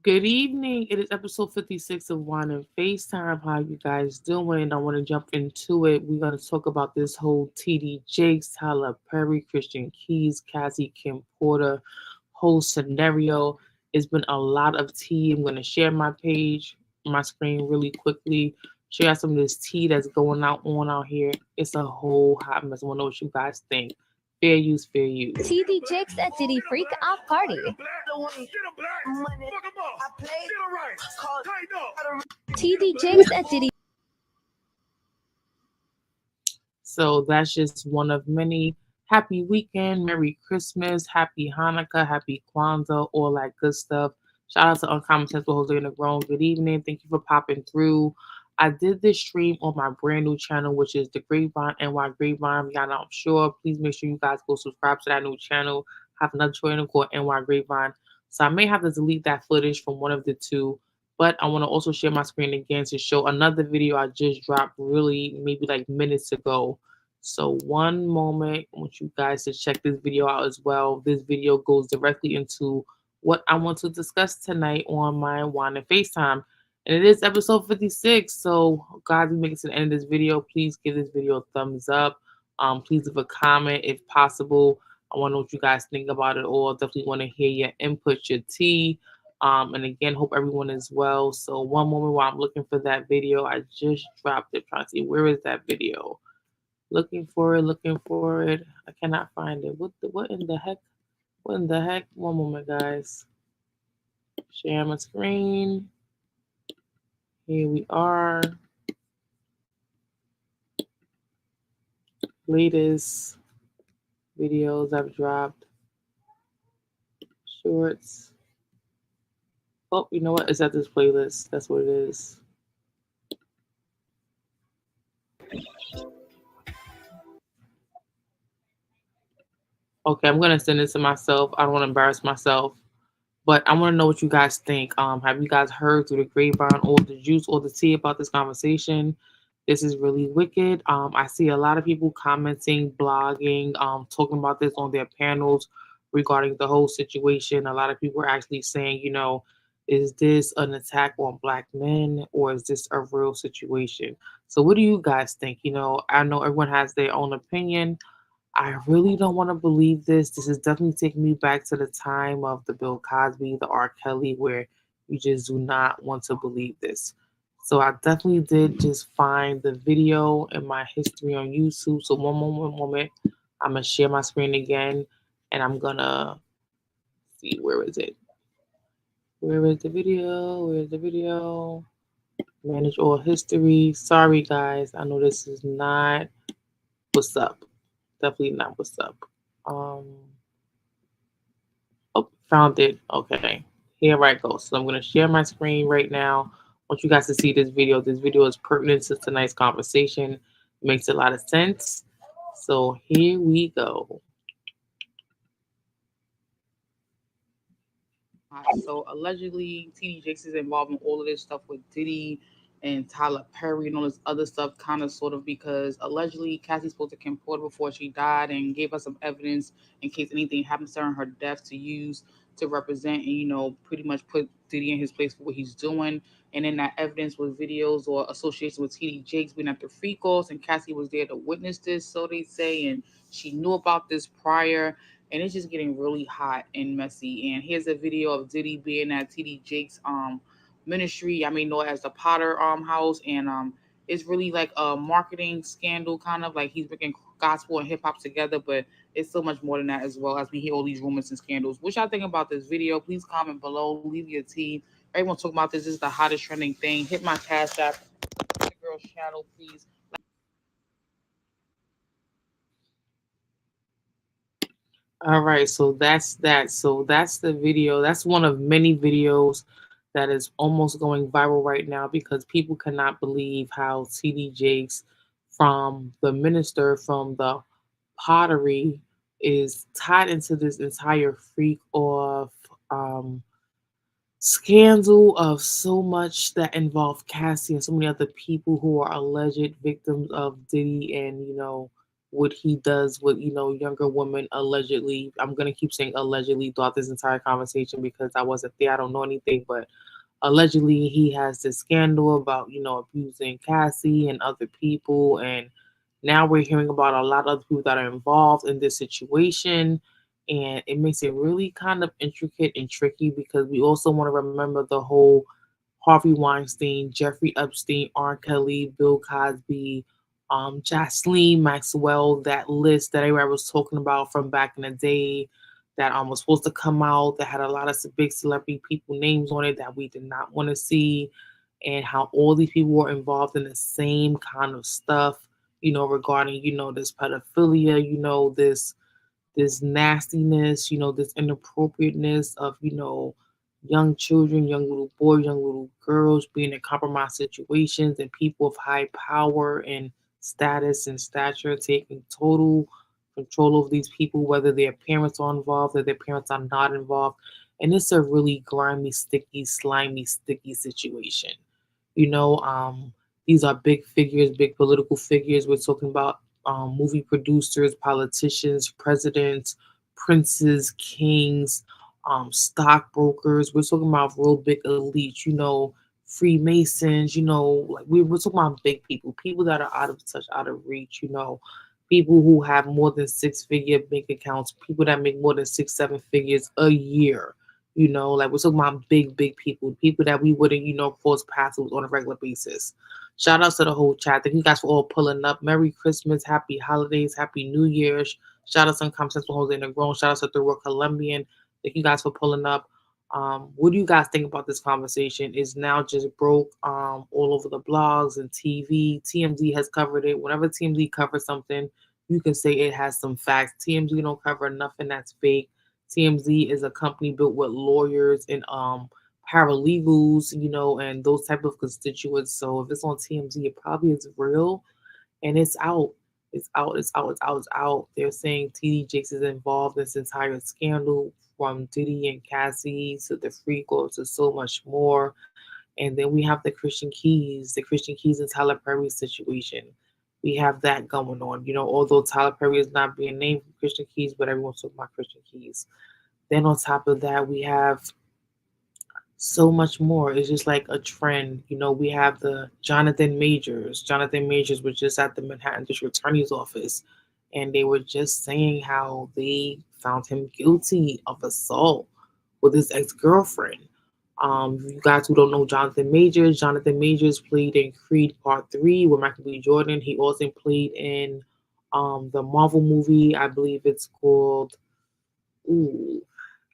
Good evening. It is episode 56 of Wine and FaceTime. How you guys doing? I want to jump into it. We're going to talk about this whole TDJakes, Tyler Perry, Christian Keys, Cassie, Kim Porter whole scenario. It's been a lot of tea. I'm going to share my screen really quickly. Share some of this tea that's going out here. It's a whole hot mess. I want to know what you guys think. Fair use, fair use. TDJakes at Diddy Freak Out Party. TDJakes at Diddy. So that's just one of many. Happy weekend, Merry Christmas, Happy Hanukkah, Happy Kwanzaa, all that good stuff. Shout out to Uncommon Sense with Jose and the Grown. Good evening. Thank you for popping through. I did this stream on my brand new channel, which is the Grapevine NY Grapevine. Y'all know I'm sure. Please make sure you guys go subscribe to that new channel. I have another channel called NY Grapevine. So I may have to delete that footage from one of the two. But I want to also share my screen again to show another video I just dropped really maybe like minutes ago. So one moment, I want you guys to check this video out as well. This video goes directly into what I want to discuss tonight on my Wine and FaceTime. And it is episode 56. So guys, we make it to the end of this video. Please give this video a thumbs up. Please leave a comment if possible. I want to know what you guys think about it all. Definitely want to hear your input, your tea. And again, hope everyone is well. So one moment while I'm looking for that video, I just dropped it. Trying to see where is that video. Looking for it. I cannot find it. What in the heck? What in the heck? One moment, guys. Share my screen. Here we are. Latest videos I've dropped. Shorts. Oh, you know what? It's at this playlist. That's what it is. Okay, I'm gonna send it to myself. I don't want to embarrass myself, but I want to know what you guys think. Have you guys heard through the grapevine or the juice or the tea about this conversation? This is really wicked. I see a lot of people commenting, blogging, talking about this on their panels regarding the whole situation. A lot of people are actually saying, is this an attack on black men or is this a real situation? So, what do you guys think? I know everyone has their own opinion. I really don't want to believe this. This is definitely taking me back to the time of the Bill Cosby, the R. Kelly, where you just do not want to believe this. So I definitely did just find the video in my history on YouTube. So one moment, I'm gonna share my screen again, and I'm gonna see where is it? Where is the video? Where is the video? Manage all history. Sorry guys, I know this is not what's up. Definitely not what's up. Oh, found it. Okay, here I go. So I'm gonna share my screen right now. I want you guys to see this video. This video is pertinent to tonight's conversation. It makes a lot of sense. So here we go. So allegedly, TDJakes is involved in all of this stuff with Diddy and Tyler Perry and all this other stuff, kind of sort of because allegedly Cassie spoke to Kim Porter before she died and gave us some evidence in case anything happens to her in her death to use to represent and pretty much put Diddy in his place for what he's doing. And then that evidence was videos or association with TDJakes being at the free calls, and Cassie was there to witness this, so they say, and she knew about this prior, and it's just getting really hot and messy. And here's a video of Diddy being at TDJakes ministry. I mean, know it as the Potter house, and it's really like a marketing scandal, kind of like he's bringing gospel and hip hop together, but it's so much more than that as well as we hear all these rumors and scandals. What y'all think about this video? Please comment below, leave your tea. Everyone talking about this. This is the hottest trending thing. Hit my Cash App, the girl's channel, please. All right, so that's that. So that's the video. That's one of many videos that is almost going viral right now because people cannot believe how TD Jakes from the minister from the pottery is tied into this entire freak off scandal of so much that involved Cassie and so many other people who are alleged victims of Diddy and what he does with younger women allegedly. I'm gonna keep saying allegedly throughout this entire conversation because I wasn't there. I don't know anything, but allegedly he has this scandal about abusing Cassie and other people, and now we're hearing about a lot of other people that are involved in this situation, and it makes it really kind of intricate and tricky because we also want to remember the whole Harvey Weinstein, Jeffrey Epstein, R. Kelly, Bill Cosby, Jocelyn Maxwell, that list that everybody was talking about from back in the day that was supposed to come out that had a lot of big celebrity people names on it that we did not want to see, and how all these people were involved in the same kind of stuff, regarding this pedophilia, this nastiness, this inappropriateness of, young children, young little boys, young little girls being in compromised situations, and people of high power and status and stature taking total control of these people, whether their parents are involved or their parents are not involved. And it's a really grimy, sticky, slimy, sticky situation. You know, um, these are big figures, big political figures. We're talking about movie producers, politicians, presidents, princes, kings, stockbrokers. We're talking about real big elites, Freemasons, like we're talking about big people, people that are out of touch, out of reach, people who have more than six-figure bank accounts, people that make more than six, seven figures a year. Like we're talking about big, big people, people that we wouldn't, cross paths with on a regular basis. Shout out to the whole chat. Thank you guys for all pulling up. Merry Christmas, Happy Holidays, Happy New Year's. Shout out to Uncommon Sense for Jose Negron. Shout out to the World Colombian. Thank you guys for pulling up. What do you guys think about this conversation? Is now just broke all over the blogs and TV. TMZ has covered it. Whenever TMZ covers something, you can say it has some facts. TMZ don't cover nothing that's fake. TMZ is a company built with lawyers and paralegals, and those type of constituents. So if it's on TMZ, it probably is real, and it's out. It's out. It's out. It's out. It's out. They're saying TDJakes is involved in this entire scandal, from Diddy and Cassie to the Freako to so much more. And then we have the Christian Keys and Tyler Perry situation. We have that going on. Although Tyler Perry is not being named Christian Keys, but everyone's talking about Christian Keys. Then on top of that, we have so much more. It's just like a trend. We have the Jonathan Majors. Jonathan Majors was just at the Manhattan District Attorney's office, and they were just saying how they found him guilty of assault with his ex-girlfriend. You guys who don't know Jonathan Majors played in Creed Part 3 with Michael B. Jordan. He also played in the Marvel movie, I believe it's called, ooh,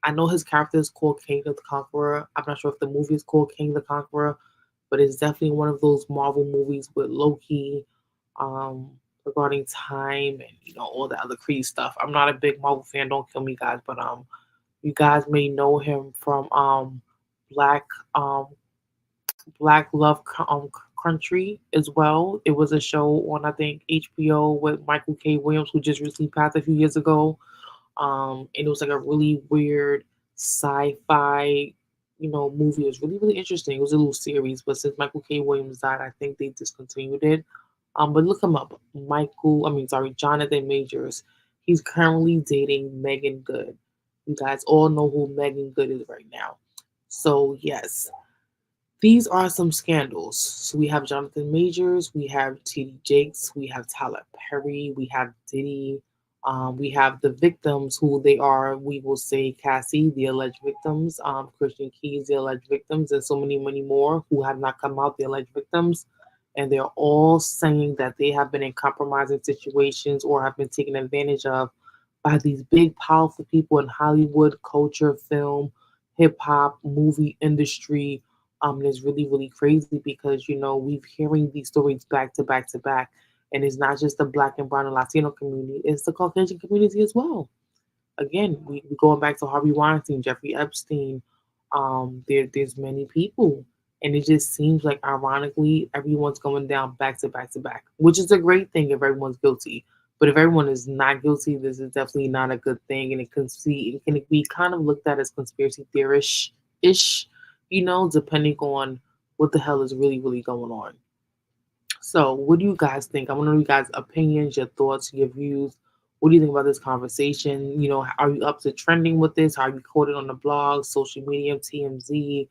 I know his character is called King of the Conqueror. I'm not sure if the movie is called King the Conqueror, but it's definitely one of those Marvel movies with Loki, um, regarding time and all the other Creed stuff. I'm not a big Marvel fan. Don't kill me, guys, but you guys may know him from Black um Black Love Country as well. It was a show on, I think, HBO with Michael K. Williams, who just recently passed a few years ago. And it was like a really weird sci-fi, movie. It was really, really interesting. It was a little series, but since Michael K. Williams died, I think they discontinued it. But look him up, Jonathan Majors. He's currently dating Megan Good. You guys all know who Megan Good is right now. So yes, these are some scandals. So we have Jonathan Majors, we have TD Jakes, we have Tyler Perry, we have Diddy, we have the victims, who they are. We will say Cassie, the alleged victims, Christian Keys, the alleged victims, and so many, many more who have not come out, the alleged victims. And they're all saying that they have been in compromising situations or have been taken advantage of by these big, powerful people in Hollywood, culture, film, hip hop, movie industry. And it's really, really crazy because we've hearing these stories back to back to back, and it's not just the Black and Brown and Latino community; it's the Caucasian community as well. Again, we going back to Harvey Weinstein, Jeffrey Epstein. There's many people, and it just seems like ironically everyone's going down back to back to back, which is a great thing if everyone's guilty. But if everyone is not guilty, this is definitely not a good thing, and it can be kind of looked at as conspiracy theorist ish, depending on what the hell is really, really going on. So, what do you guys think? I want to know you guys' opinions, your thoughts, your views. What do you think about this conversation? Are you up to trending with this? Are you quoted on the blog, social media, TMZ,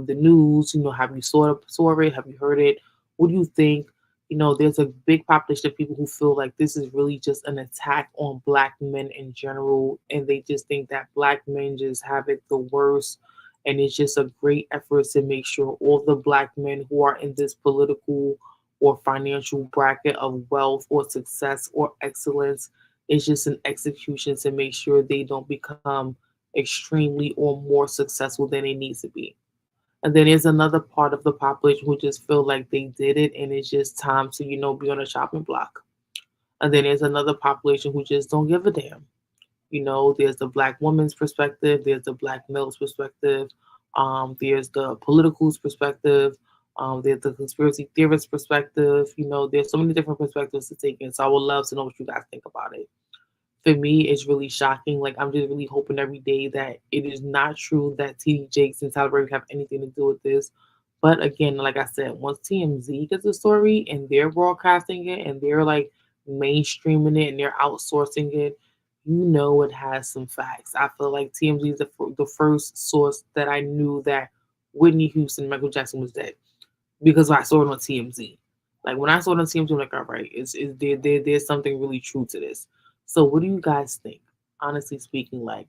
the news? Have you saw it? Have you heard it? What do you think? There's a big population of people who feel like this is really just an attack on black men in general, and they just think that black men just have it the worst. And it's just a great effort to make sure all the black men who are in this political or financial bracket of wealth or success or excellence. It's just an execution to make sure they don't become extremely or more successful than they need to be. And then there's another part of the population who just feel like they did it and it's just time to, be on a shopping block. And then there's another population who just don't give a damn. There's the black woman's perspective, there's the black male's perspective, there's the political's perspective, there's the conspiracy theorist perspective. There's so many different perspectives to take in. So I would love to know what you guys think about it. For me, it's really shocking. Like, I'm just really hoping every day that it is not true that TD Jakes and Tyler Perry have anything to do with this. But again, like I said, once TMZ gets the story and they're broadcasting it and they're like mainstreaming it and they're outsourcing it, it has some facts. I feel like TMZ is the first source that I knew that Whitney Houston, Michael Jackson was dead because I saw it on TMZ. Like when I saw it on TMZ, I'm like, all right, there's something really true to this. So what do you guys think? Honestly speaking, like,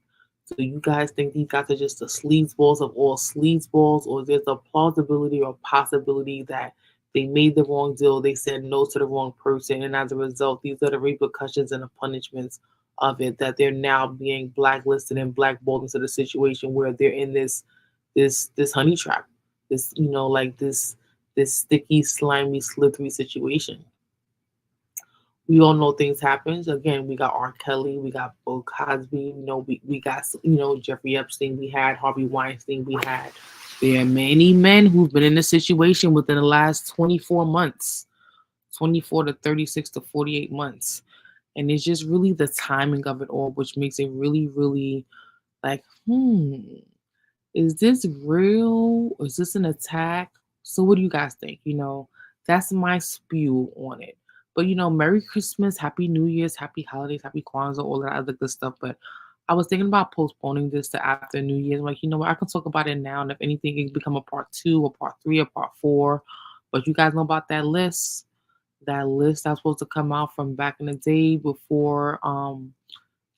do you guys think these guys are just the sleazeballs of all sleazeballs, or there's a plausibility or possibility that they made the wrong deal, they said no to the wrong person, and as a result, these are the repercussions and the punishments of it, that they're now being blacklisted and blackballed into the situation where they're in this honey trap, this like this sticky, slimy, slithery situation. We all know things happen. Again, we got R. Kelly, we got Bill Cosby, we got Jeffrey Epstein, we had Harvey Weinstein, we had. There are many men who've been in this situation within the last 24 months, 24 to 36 to 48 months. And it's just really the timing of it all, which makes it really, really like, is this real? Or is this an attack? So what do you guys think? That's my spew on it. But Merry Christmas, Happy New Year's, Happy Holidays, Happy Kwanzaa, all that other good stuff. But I was thinking about postponing this to after New Year's. I'm like, what, I can talk about it now, and if anything, it can become a part 2 or part 3 or part 4. But you guys know about that list. That list that's supposed to come out from back in the day before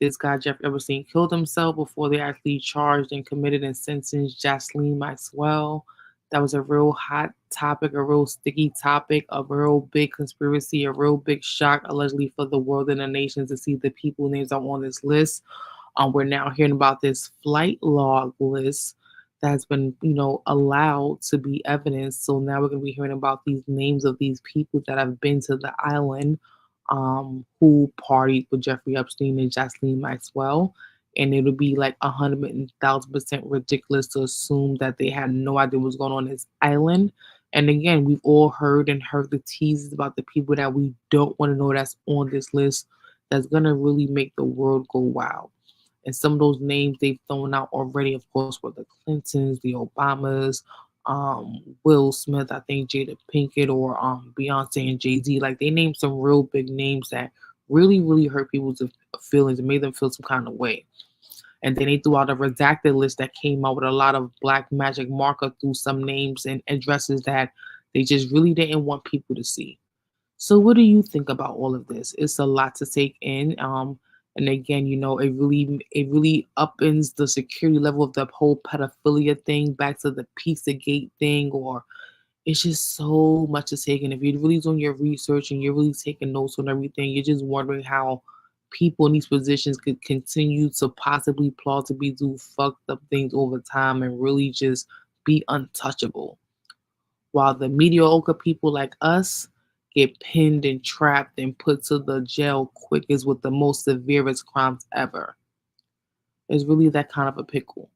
this guy Jeffrey Epstein killed himself, before they actually charged and committed and sentenced Jocelyn Maxwell. That was a real hot topic, a real sticky topic, a real big conspiracy, a real big shock, allegedly for the world and the nations to see the people names are on this list. We're now hearing about this flight log list that's been, allowed to be evidence. So now we're going to be hearing about these names of these people that have been to the island, who partied with Jeffrey Epstein and Jocelyn Maxwell. And it would be like 100,000% ridiculous to assume that they had no idea what's going on this island. And again, we've all heard the teases about the people that we don't want to know that's on this list. That's gonna really make the world go wild. And some of those names they've thrown out already, of course, were the Clintons, the Obamas, Will Smith, I think Jada Pinkett, or Beyonce and Jay-Z. Like, they named some real big names that really, really hurt people's feelings and made them feel some kind of way. And then they threw out a redacted list that came out with a lot of black magic marker through some names and addresses that they just really didn't want people to see. So what do you think about all of this? It's a lot to take in. And again, it really upends the security level of the whole pedophilia thing back to the Pizzagate thing, or it's just so much to take in. If you're really doing your research and you're really taking notes on everything, you're just wondering how people in these positions could continue to possibly plausibly do fucked up things over time and really just be untouchable, while the mediocre people like us get pinned and trapped and put to the jail quickest with the most severest crimes ever. It's really that kind of a pickle.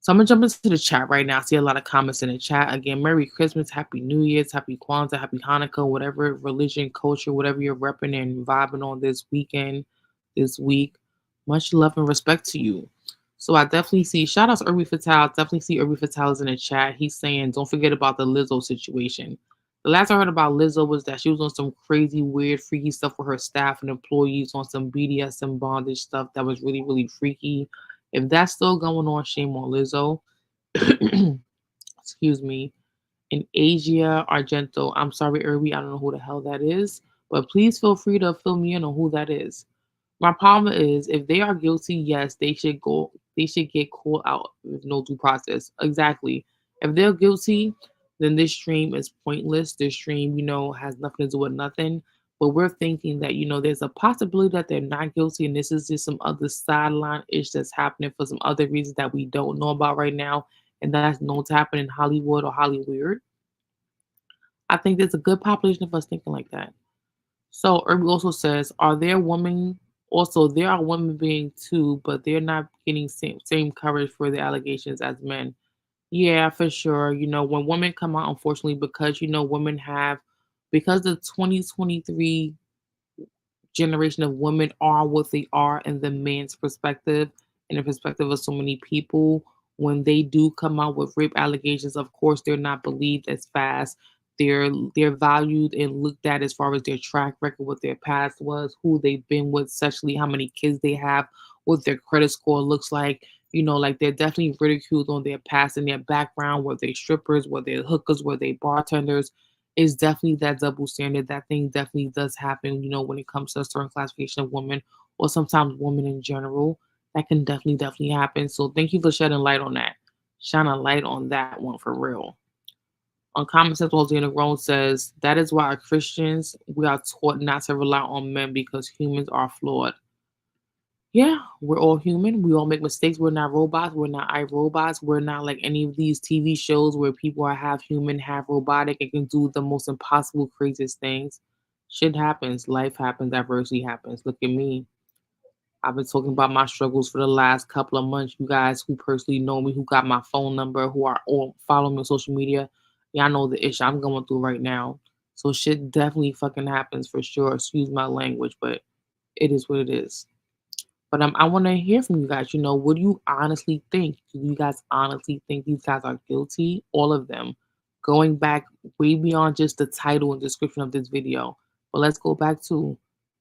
So I'm gonna jump into the chat right now. I see a lot of comments in the chat. Again, Merry Christmas, Happy New Year's, Happy Kwanzaa, Happy Hanukkah, whatever religion, culture, whatever you're repping and vibing on this weekend, this week. Much love and respect to you. So I definitely see, shout out to Irby Fatal. Definitely see Irby Fatal is in the chat. He's saying, don't forget about the Lizzo situation. The last I heard about Lizzo was that she was on some crazy, weird, freaky stuff with her staff and employees on some BDSM bondage stuff that was really, really freaky. If that's still going on, shame on Lizzo. Excuse me. In Asia Argento. I'm sorry, Irby, I don't know who the hell that is, but please feel free to fill me in on who that is. My problem is if they are guilty, yes, they should get called out with no due process. Exactly. If they're guilty, then this stream is pointless. This stream, has nothing to do with nothing. But we're thinking that, there's a possibility that they're not guilty and this is just some other sideline ish that's happening for some other reasons that we don't know about right now. And that's known to happen in Hollywood or Hollyweird. I think there's a good population of us thinking like that. So Irby also says, are there women also there are women being too, but they're not getting same coverage for the allegations as men. Yeah, for sure. When women come out, unfortunately, because women have because the 2023 generation of women are what they are in the man's perspective and the perspective of so many people. When they do come out with rape allegations, of course they're not believed as fast. They're valued and looked at as far as their track record, what their past was, who they've been with sexually, how many kids they have, what their credit score looks like. Like they're definitely ridiculed on their past and their background, were they strippers, were they hookers, were they bartenders, is definitely that double standard. That thing definitely does happen, when it comes to a certain classification of women or sometimes women in general. That can definitely happen. So thank you for shedding light on that. Shine a light on that one for real. Uncommon Sense Jose Negron says, that is why as Christians, we are taught not to rely on men because humans are flawed. Yeah, we're all human. We all make mistakes. We're not robots. We're not iRobots. We're not like any of these TV shows where people are half human, half robotic, and can do the most impossible, craziest things. Shit happens. Life happens. Adversity happens. Look at me. I've been talking about my struggles for the last couple of months. You guys who personally know me, who got my phone number, who are all following me on social media, y'all know the issue I'm going through right now. So shit definitely fucking happens for sure. Excuse my language, but it is what it is. But I want to hear from you guys. What do you honestly think? Do you guys honestly think these guys are guilty? All of them. Going back way beyond just the title and description of this video. But let's go back to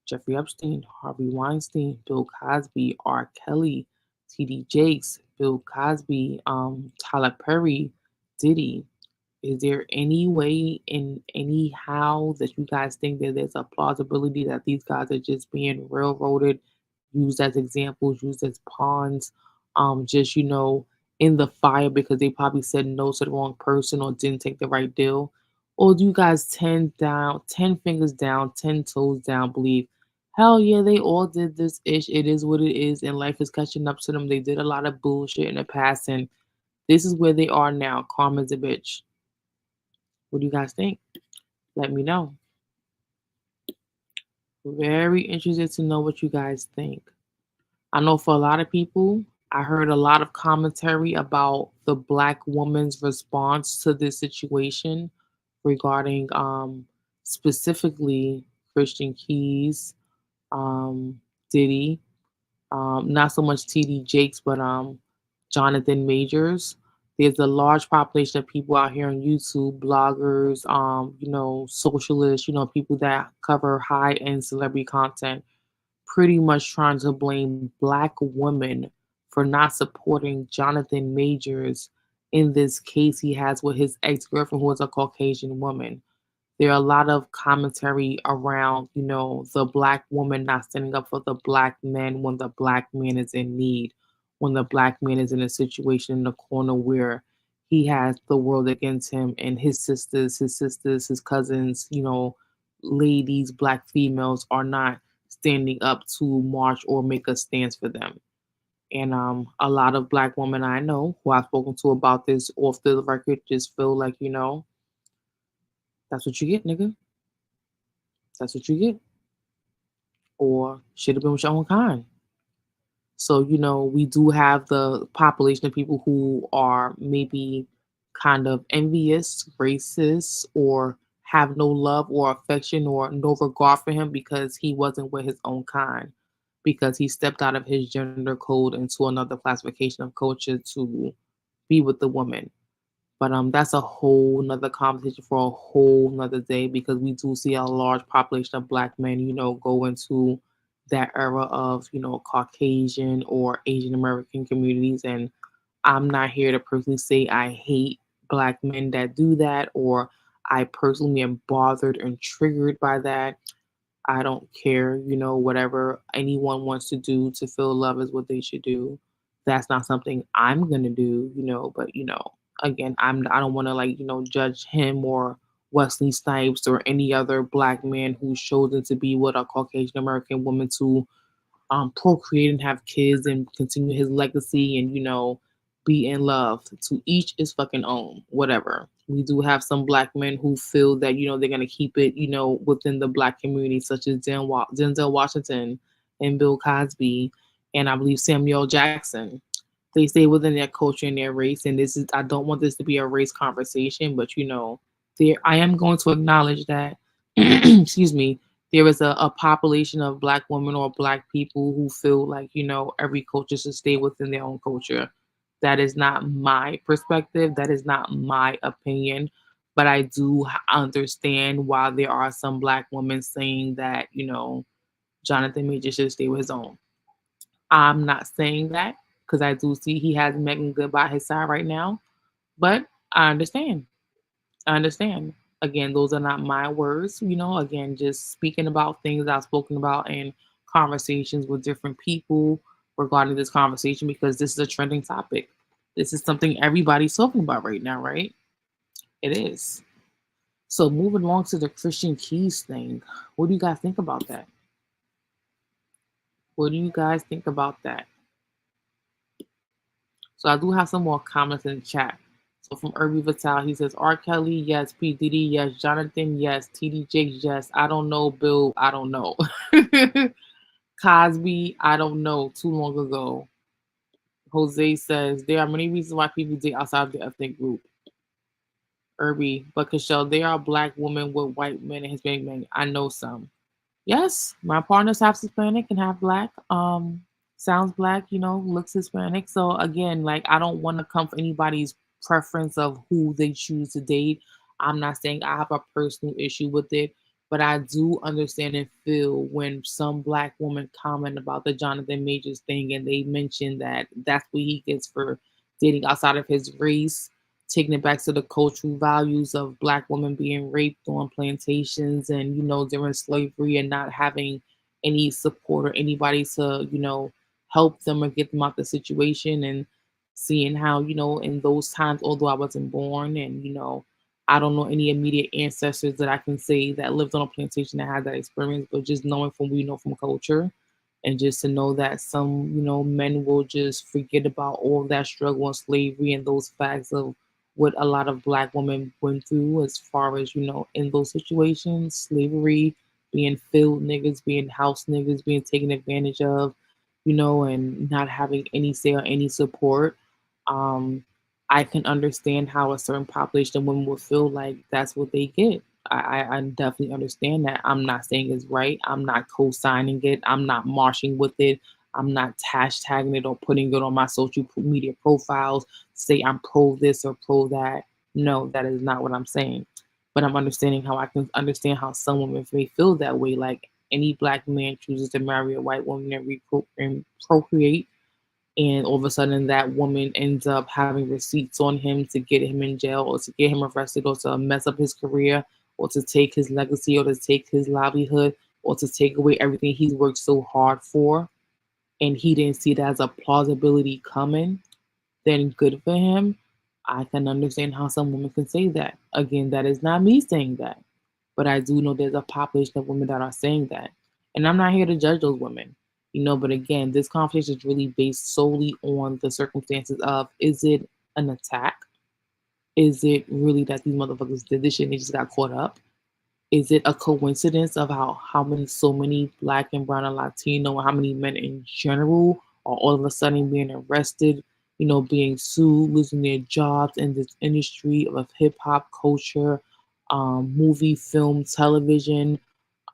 Jeffrey Epstein, Harvey Weinstein, Bill Cosby, R. Kelly, T.D. Jakes, Bill Cosby, Tyler Perry, Diddy. Is there any way in anyhow that you guys think that there's a plausibility that these guys are just being railroaded, used as examples, used as pawns, just in the fire because they probably said no to the wrong person or didn't take the right deal? Or do you guys 10 fingers down, 10 toes down, believe, hell yeah, they all did this ish. It is what it is, and life is catching up to them. They did a lot of bullshit in the past, and this is where they are now. Karma's a bitch. What do you guys think? Let me know. Very interested to know what you guys think. I know for a lot of people, I heard a lot of commentary about the black woman's response to this situation regarding specifically Christian Keys, Diddy, not so much TD Jakes, but Jonathan Majors. There's a large population of people out here on YouTube, bloggers, socialists, people that cover high end celebrity content, pretty much trying to blame black women for not supporting Jonathan Majors in this case he has with his ex girlfriend, who is a Caucasian woman. There are a lot of commentary around, the black woman not standing up for the black man when the black man is in need, when the black man is in a situation in the corner where he has the world against him and his cousins, ladies, black females are not standing up to march or make a stance for them. And a lot of black women I know who I've spoken to about this off the record just feel like, that's what you get, nigga. That's what you get. Or should have been with your own kind. So, we do have the population of people who are maybe kind of envious, racist, or have no love or affection or no regard for him because he wasn't with his own kind, because he stepped out of his gender code into another classification of culture to be with the woman. But that's a whole nother conversation for a whole nother day because we do see a large population of black men, go into that era of, Caucasian or Asian American communities. And I'm not here to personally say I hate black men that do that, or I personally am bothered and triggered by that. I don't care, whatever anyone wants to do to feel love is what they should do. That's not something I'm gonna do, but again, I don't wanna like, judge him or Wesley Snipes or any other black man who's chosen to be with a Caucasian American woman to procreate and have kids and continue his legacy and be in love. To each is fucking own, whatever. We do have some black men who feel that they're gonna keep it within the black community, such as Denzel Washington and Bill Cosby, and I believe Samuel Jackson. They stay within their culture and their race, and this is I don't want this to be a race conversation, but there I am going to acknowledge that excuse me, there is a population of black women or black people who feel like every culture should stay within their own culture. That is not my perspective, that is not my opinion, but I do understand why there are some black women saying that Jonathan Major should stay with his own. I'm not saying that because I do see he has Megan Good by his side right now, but I understand. I understand. Again, those are not my words, again, just speaking about things I've spoken about in conversations with different people regarding this conversation because this is a trending topic. This is something everybody's talking about right now, right? It is. So moving along to the Christian Keys thing, what do you guys think about that? What do you guys think about that? So I do have some more comments in the chat. So from Irby Vital, he says R. Kelly, yes. P. Diddy, yes. Jonathan, yes. TDJakes, yes. I don't know. Bill, I don't know. Cosby, I don't know. Too long ago. Jose says there are many reasons why people date outside of the ethnic group. Irby, but Cashel, there are black women with white men and Hispanic men. I know some. Yes, my partner's half Hispanic and half black. Sounds black, looks Hispanic. So again, like I don't want to come for anybody's preference of who they choose to date. I'm not saying I have a personal issue with it, but I do understand and feel when some black women comment about the Jonathan Majors thing and they mention that that's what he gets for dating outside of his race, taking it back to the cultural values of black women being raped on plantations and during slavery and not having any support or anybody to help them or get them out the situation, and seeing how in those times, although I wasn't born and I don't know any immediate ancestors that I can say that lived on a plantation that had that experience, but just knowing from we know from culture, and just to know that some men will just forget about all of that struggle and slavery and those facts of what a lot of black women went through as far as in those situations, slavery, being field niggas, being house niggas, being taken advantage of, and not having any say or any support. um I can understand how a certain population of women would feel like that's what they get. I definitely understand that. I'm not saying it's right. I'm not co-signing it. I'm not marching with it. I'm not hashtagging it or putting it on my social media profiles to say I'm pro this or pro that. No, that is not what I'm saying. But I'm understanding how I can understand how some women may feel that way. Like any black man chooses to marry a white woman and, and procreate, and all of a sudden that woman ends up having receipts on him to get him in jail or to get him arrested or to mess up his career or to take his legacy or to take his livelihood or to take away everything he's worked so hard for, and he didn't see it as a plausibility coming, then good for him. I can understand how some women can say that. Again, that is not me saying that, but I do know there's a population of women that are saying that. And I'm not here to judge those women, but again, this conversation is really based solely on the circumstances of, is it an attack? Is it really that these motherfuckers did this shit and they just got caught up? Is it a coincidence of how many so many black and brown and Latino and how many men in general are all of a sudden being arrested, being sued, losing their jobs in this industry of hip hop culture, movie, film, television,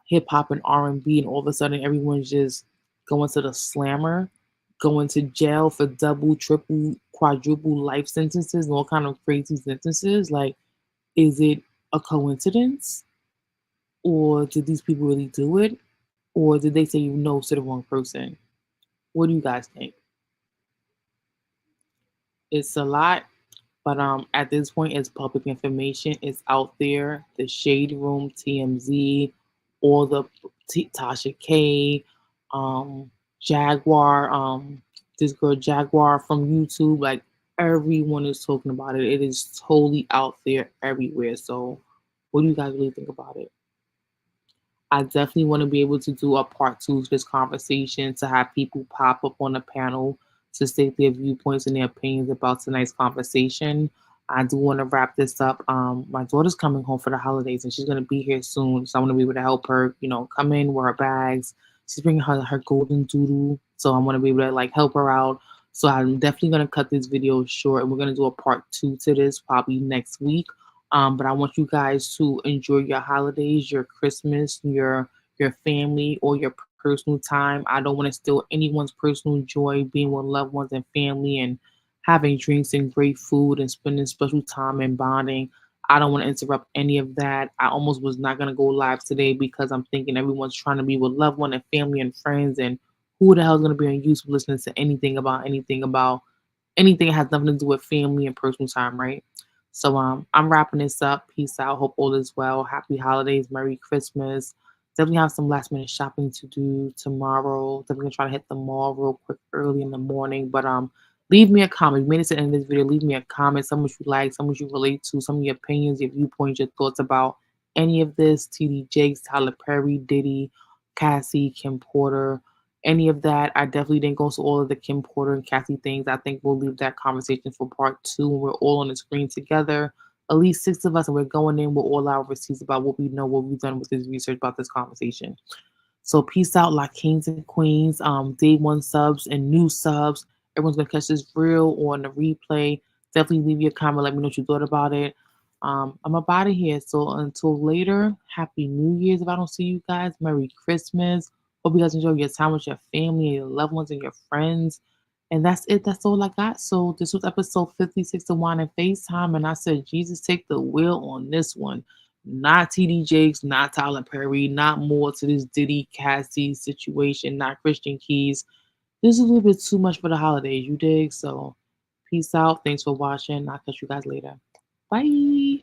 hip hop and R&B, and all of a sudden everyone's just going to the slammer going to jail for double, triple, quadruple life sentences and all kind of crazy sentences. Like, is it a coincidence? Or did these people really do it? Or did they say no to the wrong person? What do you guys think? It's a lot, but at this point, it's public information. It's out there. The Shade Room, TMZ, all the Tasha K, um, Jaguar, this girl Jaguar from YouTube. Like everyone is talking about it. It is totally out there everywhere. So, what do you guys really think about it? I definitely want to be able to do a part two to this conversation to have people pop up on the panel to state their viewpoints and their opinions about tonight's conversation. I do want to wrap this up. My daughter's coming home for the holidays and she's going to be here soon. So I want to be able to help her, come in with her bags. She's bringing her golden doodle. So I want to be able to like help her out. So I'm definitely going to cut this video short and we're going to do a part two to this probably next week. But I want you guys to enjoy your holidays, your Christmas, your family, or your personal time. I don't want to steal anyone's personal joy being with loved ones and family and having drinks and great food and spending special time and bonding. I don't want to interrupt any of that. I almost was not gonna go live today because I'm thinking everyone's trying to be with loved one and family and friends and who the hell is gonna be on YouTube listening to anything that has nothing to do with family and personal time, right? So I'm wrapping this up. Peace out. Hope all is well. Happy holidays. Merry Christmas. Definitely have some last minute shopping to do tomorrow. Definitely gonna try to hit the mall real quick early in the morning. But leave me a comment. You made it to the end of this video. Leave me a comment. Some which you like, some which you relate to, some of your opinions, your viewpoints, your thoughts about any of this. TD Jakes, Tyler Perry, Diddy, Cassie, Kim Porter, any of that. I definitely didn't go to all of the Kim Porter and Cassie things. I think we'll leave that conversation for part two when we're all on the screen together. At least six of us, and we're going in with all our receipts about what we know, what we've done with this research about this conversation. So peace out, like kings and queens, day one subs and new subs. Everyone's gonna catch this real or on the replay. Definitely leave your comment. Let me know what you thought about it. I'm up out of here. So until later, happy New Year's. If I don't see you guys, Merry Christmas. Hope you guys enjoy your time with your family and your loved ones and your friends. And that's it. That's all I got. So this was episode 56 of Wine and FaceTime. And I said, Jesus, take the wheel on this one. Not TD Jakes, not Tyler Perry, not more to this Diddy Cassie situation, not Christian Keys. This is a little bit too much for the holidays, you dig? So peace out. Thanks for watching. I'll catch you guys later. Bye.